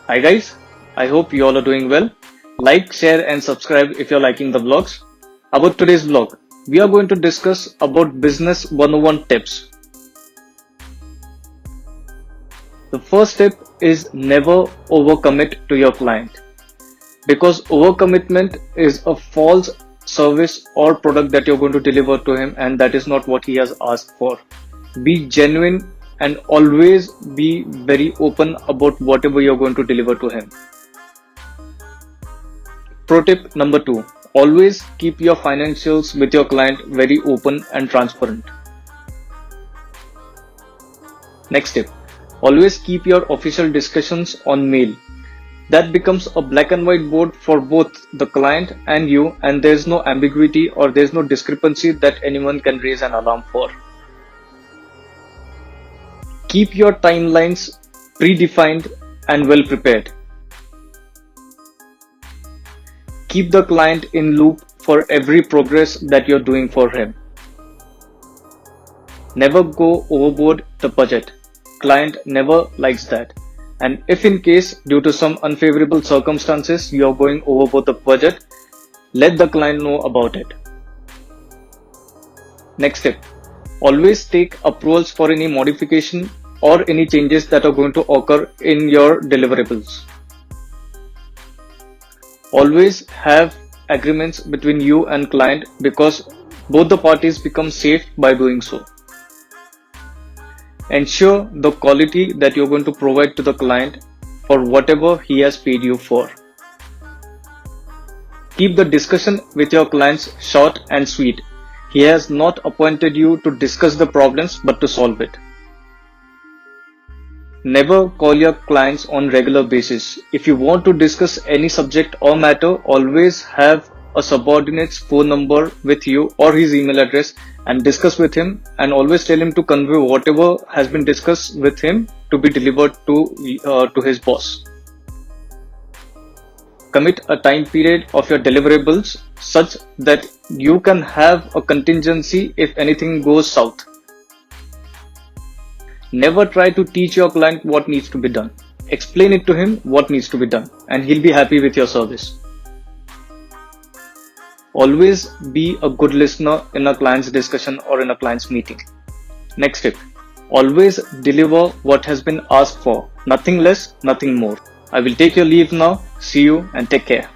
Hi guys, I hope you all are doing well. Like, share and subscribe if you're liking the vlogs. About today's vlog, we are going to discuss about business 101 tips. The first tip is never overcommit to your client, because overcommitment is a false service or product that you're going to deliver to him, and that is not what he has asked for. Be genuine and always be very open about whatever you're going to deliver to him. Pro tip number 2, always keep your financials with your client very open and transparent. Next tip, always keep your official discussions on mail. That becomes a black and white board for both the client and you, and there's no ambiguity or there's no discrepancy that anyone can raise an alarm for. Keep your timelines predefined and well prepared. Keep the client in loop for every progress that you're doing for him. Never go overboard the budget. Client never likes that. And if in case due to some unfavorable circumstances you are going overboard the budget, let the client know about it. Next tip, always take approvals for any modification or any changes that are going to occur in your deliverables. Always have agreements between you and client, because both the parties become safe by doing so. Ensure the quality that you're going to provide to the client for whatever he has paid you for. Keep the discussion with your clients short and sweet. He has not appointed you to discuss the problems but to solve it. Never call your clients on regular basis. If you want to discuss any subject or matter, always have a subordinate's phone number with you or his email address and discuss with him, and always tell him to convey whatever has been discussed with him to be delivered to his boss. Commit a time period of your deliverables such that you can have a contingency if anything goes south. Never try to teach your client what needs to be done. Explain it to him what needs to be done, and he'll be happy with your service. Always be a good listener in a client's discussion or in a client's meeting. Next tip, always deliver what has been asked for. Nothing less, nothing more. I will take your leave now. See you and take care.